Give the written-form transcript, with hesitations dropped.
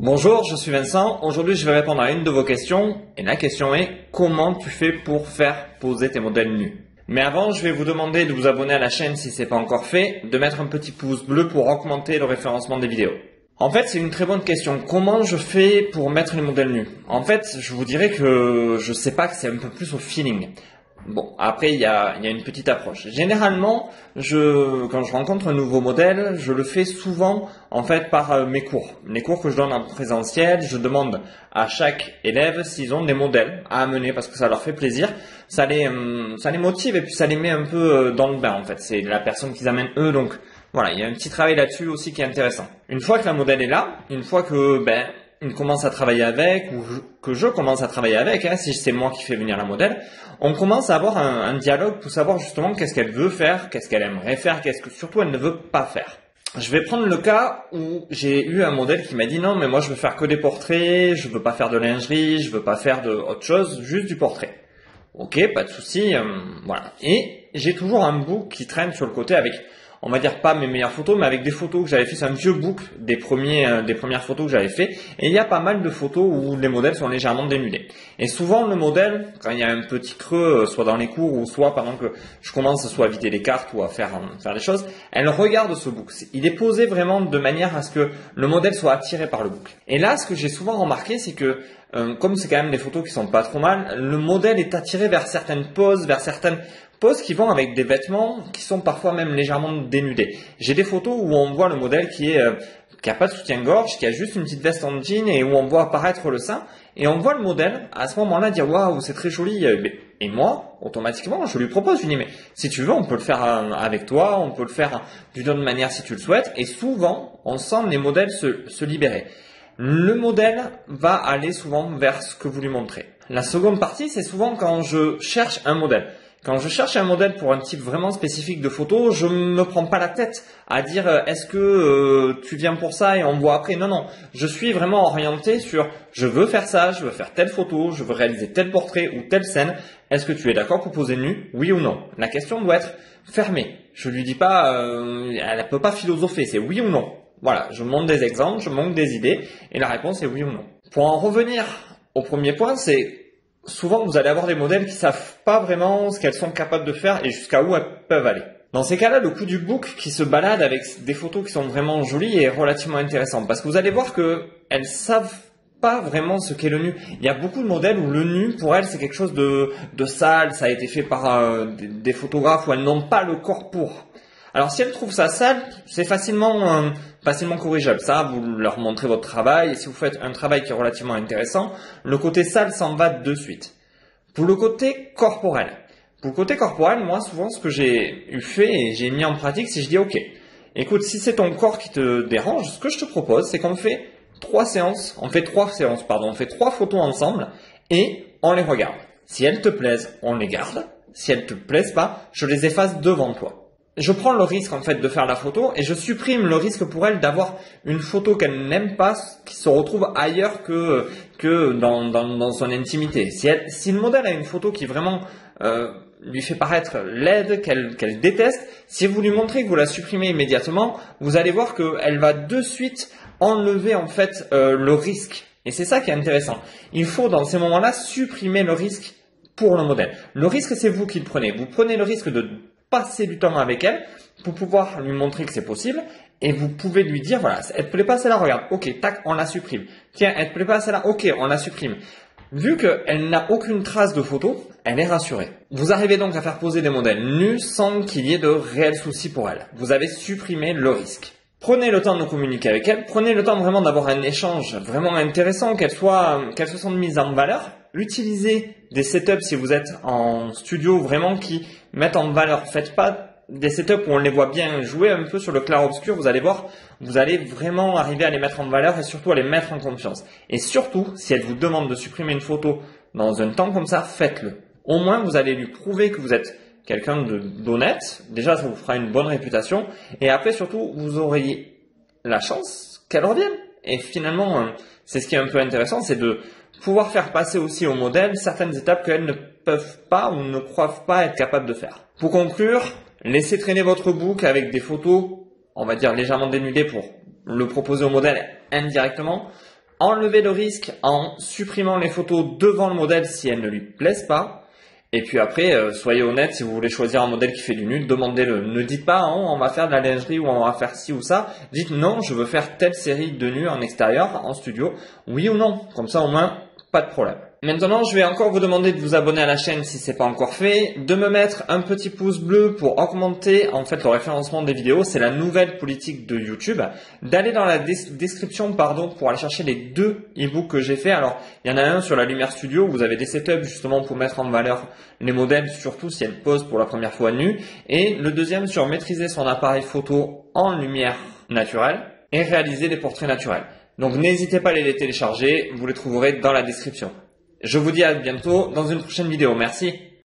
Bonjour, je suis Vincent. Aujourd'hui, je vais répondre à une de vos questions. Et la question est, comment tu fais pour faire poser tes modèles nus? Mais avant, je vais vous demander de vous abonner à la chaîne si ce n'est pas encore fait, de mettre un petit pouce bleu pour augmenter le référencement des vidéos. En fait, c'est une très bonne question. Comment je fais pour mettre les modèles nus? En fait, je vous dirais que je sais pas, que c'est un peu plus au feeling. Bon, après, il y a une petite approche. Généralement, quand je rencontre un nouveau modèle, je le fais souvent, en fait, par mes cours. Les cours que je donne en présentiel, je demande à chaque élève s'ils ont des modèles à amener parce que ça leur fait plaisir. Ça les motive et puis ça les met un peu dans le bain, en fait. C'est la personne qu'ils amènent eux, donc voilà, il y a un petit travail là-dessus aussi qui est intéressant. Une fois que la modèle est là, une fois que, on commence à travailler avec, ou que je commence à travailler avec, si c'est moi qui fais venir la modèle, on commence à avoir un dialogue pour savoir justement qu'est-ce qu'elle veut faire, qu'est-ce qu'elle aimerait faire, qu'est-ce que surtout elle ne veut pas faire. Je vais prendre le cas où j'ai eu un modèle qui m'a dit non mais moi je veux faire que des portraits, je veux pas faire de lingerie, je veux pas faire de autre chose, juste du portrait. Ok, pas de souci, voilà. Et j'ai toujours un book qui traîne sur le côté avec, on va dire pas mes meilleures photos, mais avec des photos que j'avais fait. C'est un vieux book des premières photos que j'avais fait. Et il y a pas mal de photos où les modèles sont légèrement dénudés. Et souvent, le modèle, quand il y a un petit creux, soit dans les cours ou soit pendant que je commence soit à vider les cartes ou à faire les choses, elle regarde ce book. Il est posé vraiment de manière à ce que le modèle soit attiré par le book. Et là, ce que j'ai souvent remarqué, c'est que comme c'est quand même des photos qui sont pas trop mal, le modèle est attiré vers certaines poses, vers certaines poses qui vont avec des vêtements qui sont parfois même légèrement dénudés. J'ai des photos où on voit le modèle qui a pas de soutien-gorge, qui a juste une petite veste en jean et où on voit apparaître le sein. Et on voit le modèle à ce moment-là dire waouh, c'est très joli. Et moi, automatiquement, je lui propose, je lui dis mais si tu veux, on peut le faire avec toi, on peut le faire d'une autre manière si tu le souhaites. Et souvent, on sent les modèles se libérer. Le modèle va aller souvent vers ce que vous lui montrez. La seconde partie, c'est souvent quand je cherche un modèle. Quand je cherche un modèle pour un type vraiment spécifique de photo, je me prends pas la tête à dire est-ce que tu viens pour ça et on voit après. Non, non. Je suis vraiment orienté sur je veux faire ça, je veux faire telle photo, je veux réaliser tel portrait ou telle scène. Est-ce que tu es d'accord pour poser nu? Oui ou non? La question doit être fermée. Je lui dis pas, elle peut pas philosopher, c'est oui ou non. Voilà, je montre des exemples, je montre des idées et la réponse est oui ou non. Pour en revenir au premier point, c'est souvent vous allez avoir des modèles qui savent pas vraiment ce qu'elles sont capables de faire et jusqu'à où elles peuvent aller. Dans ces cas-là, le coup du book qui se balade avec des photos qui sont vraiment jolies est relativement intéressant parce que vous allez voir que elles savent pas vraiment ce qu'est le nu. Il y a beaucoup de modèles où le nu, pour elles, c'est quelque chose de sale, ça a été fait par des photographes où elles n'ont pas le corps pour. Alors si elles trouvent ça sale, c'est facilement corrigeable. Ça, vous leur montrez votre travail et si vous faites un travail qui est relativement intéressant, le côté sale s'en va de suite. Pour le côté corporel. Moi souvent ce que j'ai fait et j'ai mis en pratique, c'est je dis ok, écoute, si c'est ton corps qui te dérange, ce que je te propose, c'est qu'on fait trois photos ensemble et on les regarde. Si elles te plaisent, on les garde. Si elles te plaisent pas, je les efface devant toi. Je prends le risque en fait de faire la photo et je supprime le risque pour elle d'avoir une photo qu'elle n'aime pas qui se retrouve ailleurs que dans son intimité. Si le modèle a une photo qui vraiment lui fait paraître laide, qu'elle déteste, si vous lui montrez que vous la supprimez immédiatement, vous allez voir qu'elle va de suite enlever en fait le risque. Et c'est ça qui est intéressant. Il faut dans ces moments-là supprimer le risque pour le modèle. Le risque c'est vous qui le prenez. Vous prenez le risque de passer du temps avec elle pour pouvoir lui montrer que c'est possible et vous pouvez lui dire voilà, elle te plaît pas celle-là, regarde, ok, tac, on la supprime. Tiens, elle te plaît pas celle-là, ok, on la supprime. Vu qu'elle n'a aucune trace de photo, elle est rassurée. Vous arrivez donc à faire poser des modèles nus sans qu'il y ait de réels soucis pour elle. Vous avez supprimé le risque. Prenez le temps de communiquer avec elle, prenez le temps vraiment d'avoir un échange vraiment intéressant, qu'elle se sente mise en valeur. Utilisez des setups si vous êtes en studio vraiment qui mettent en valeur. Faites pas des setups où on les voit bien jouer un peu sur le clair-obscur. Vous allez voir, vous allez vraiment arriver à les mettre en valeur et surtout à les mettre en confiance. Et surtout, si elle vous demande de supprimer une photo dans un temps comme ça, faites-le. Au moins, vous allez lui prouver que vous êtes quelqu'un d'honnête. Déjà, ça vous fera une bonne réputation. Et après, surtout, vous auriez la chance qu'elle revienne. Et finalement, c'est ce qui est un peu intéressant, c'est de pouvoir faire passer aussi au modèle certaines étapes qu'elles ne peuvent pas ou ne croient pas être capables de faire. Pour conclure, laissez traîner votre book avec des photos, on va dire légèrement dénudées pour le proposer au modèle indirectement. enlever le risque en supprimant les photos devant le modèle si elles ne lui plaisent pas. Et puis après, soyez honnête, si vous voulez choisir un modèle qui fait du nu, demandez-le. Ne dites pas, oh, on va faire de la lingerie ou on va faire ci ou ça. Dites non, je veux faire telle série de nus en extérieur, en studio, oui ou non. Comme ça, au moins, pas de problème. Maintenant, je vais encore vous demander de vous abonner à la chaîne si c'est pas encore fait, de me mettre un petit pouce bleu pour augmenter en fait le référencement des vidéos, c'est la nouvelle politique de YouTube, d'aller dans la description pour aller chercher les 2 e-books que j'ai fait. Alors, il y en a un sur la Lumière Studio où vous avez des setups justement pour mettre en valeur les modèles, surtout si elles posent pour la première fois nus, et le deuxième sur maîtriser son appareil photo en lumière naturelle et réaliser des portraits naturels. Donc n'hésitez pas à les télécharger, vous les trouverez dans la description. Je vous dis à bientôt dans une prochaine vidéo. Merci.